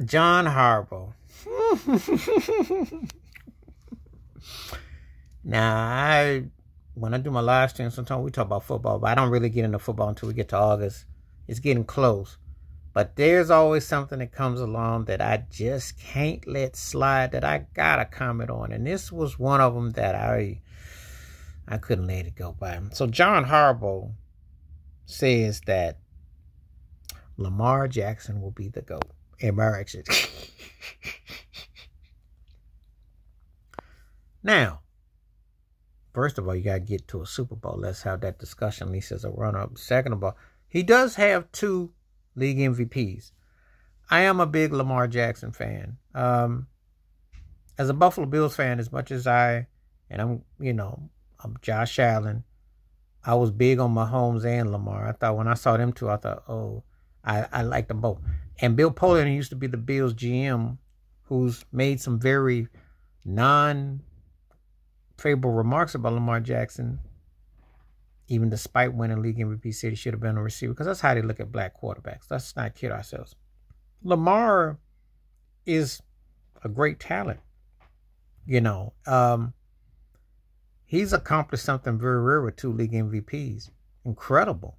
John Harbaugh. Now, when I do my live stream, sometimes we talk about football, but I don't really get into football until we get to August. It's getting close. But there's always something that comes along that I just can't let slide, that I gotta comment on. And this was one of them that I couldn't let it go by. So John Harbaugh says that Lamar Jackson will be the GOAT. Embarrassing. Now, first of all, you got to get to a Super Bowl. Let's have that discussion, at least as a run-up. Second of all, he does have 2 league MVPs. I am a big Lamar Jackson fan. As a Buffalo Bills fan, as much as I'm Josh Allen, I was big on Mahomes and Lamar. I thought when I saw them two, I thought, oh, I like them both. And Bill Polian used to be the Bills GM, who's made some very non-favorable remarks about Lamar Jackson, even despite winning league MVP, said he should have been a receiver, because that's how they look at black quarterbacks. Let's not kid ourselves. Lamar is a great talent. He's accomplished something very rare with 2 league MVPs. Incredible.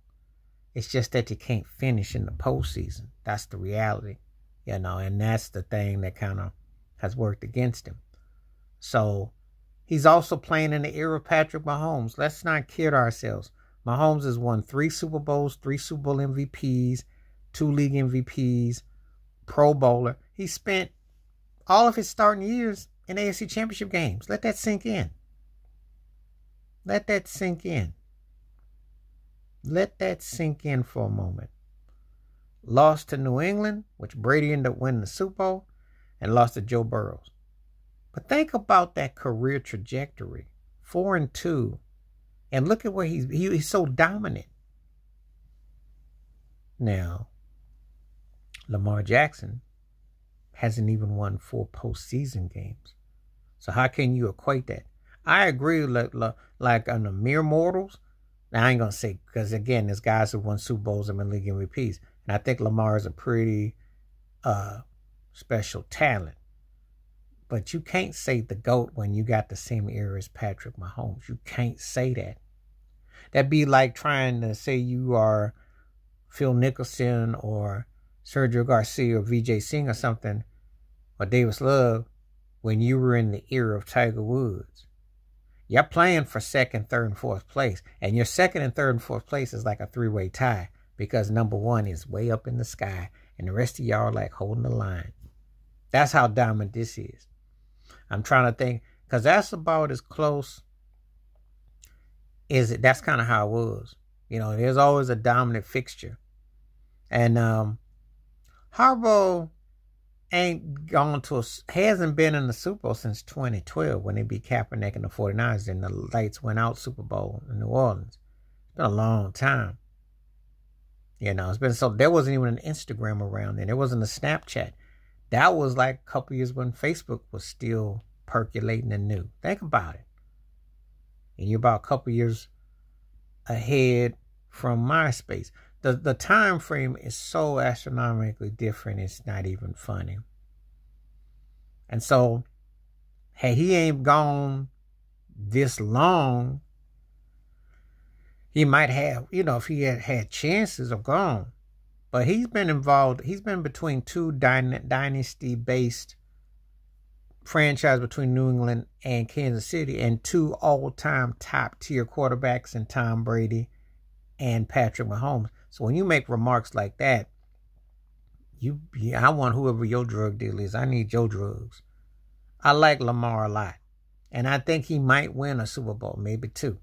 It's just that you can't finish in the postseason. That's the reality, and that's the thing that kind of has worked against him. So he's also playing in the era of Patrick Mahomes. Let's not kid ourselves. Mahomes has won 3 Super Bowls, 3 Super Bowl MVPs, 2 league MVPs, Pro Bowler. He spent all of his starting years in AFC Championship games. Let that sink in. Let that sink in. Let that sink in for a moment. Lost to New England, which Brady ended up winning the Super Bowl, and lost to Joe Burrow. But think about that career trajectory. 4-2. And look at where he's so dominant. Now, Lamar Jackson hasn't even won 4 postseason games. So how can you equate that? I agree, like on the mere mortals. Now, I ain't going to say, because again, there's guys who won Super Bowls and been league MVPs. And I think Lamar is a pretty special talent. But you can't say the GOAT when you got the same era as Patrick Mahomes. You can't say that. That'd be like trying to say you are Phil Nicholson or Sergio Garcia or Vijay Singh or something, or Davis Love, when you were in the era of Tiger Woods. You're playing for 2nd, 3rd, and 4th place. And your 2nd and 3rd and 4th place is like a 3-way tie, because number 1 is way up in the sky and the rest of y'all are like holding the line. That's how dominant this is. I'm trying to think, because that's about as close as it. That's kind of how it was. There's always a dominant fixture. And Harbaugh hasn't been in the Super Bowl since 2012 when they beat Kaepernick and the 49ers and the lights went out Super Bowl in New Orleans. It's been a long time. It's been so, there wasn't even an Instagram around then. There wasn't a Snapchat. That was like a couple years when Facebook was still percolating and new. Think about it. And you're about a couple years ahead from MySpace. The time frame is so astronomically different, it's not even funny. And so, hey, he ain't gone this long. He might have, if he had chances of gone. But he's been involved. He's been between 2 dynasty-based franchises between New England and Kansas City, and 2 all-time top-tier quarterbacks in Tom Brady and Patrick Mahomes. So when you make remarks like that, I want whoever your drug deal is. I need your drugs. I like Lamar a lot. And I think he might win a Super Bowl, maybe 2.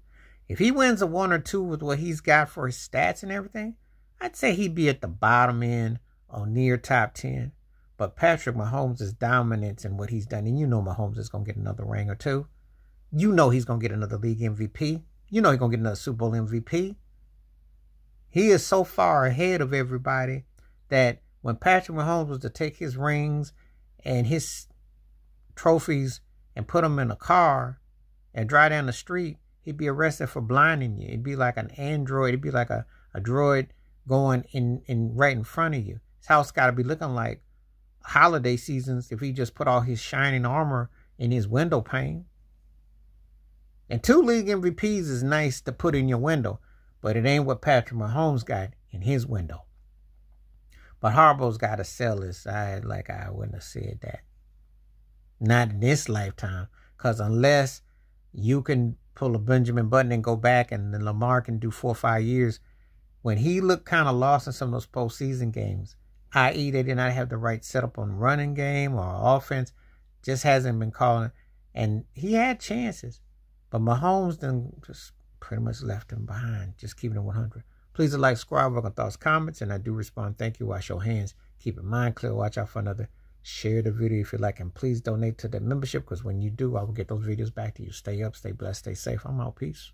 If he wins a 1 or 2 with what he's got for his stats and everything, I'd say he'd be at the bottom end or near top 10. But Patrick Mahomes' dominance in what he's done, and Mahomes is going to get another ring or 2. He's going to get another league MVP. He's going to get another Super Bowl MVP. He is so far ahead of everybody that when Patrick Mahomes was to take his rings and his trophies and put them in a car and drive down the street, he'd be arrested for blinding you. It'd be like an android. It'd be like a droid going in right in front of you. His house got to be looking like holiday seasons if he just put all his shining armor in his window pane. And 2 league MVPs is nice to put in your window, but it ain't what Patrick Mahomes got in his window. But Harbaugh's got to sell his side like I wouldn't have said that. Not in this lifetime. Because unless you can pull a Benjamin Button and go back and then Lamar can do 4 or 5 years, when he looked kind of lost in some of those postseason games, i.e. they did not have the right setup on running game or offense, just hasn't been calling. And he had chances. But Mahomes then just pretty much left him behind, just keeping it 100. Please like, subscribe, work on thoughts, comments, and I do respond. Thank you. Wash your hands. Keep your mind clear. Watch out for another. Share the video if you like, and please donate to the membership, because when you do, I will get those videos back to you. Stay up, stay blessed, stay safe. I'm out. Peace.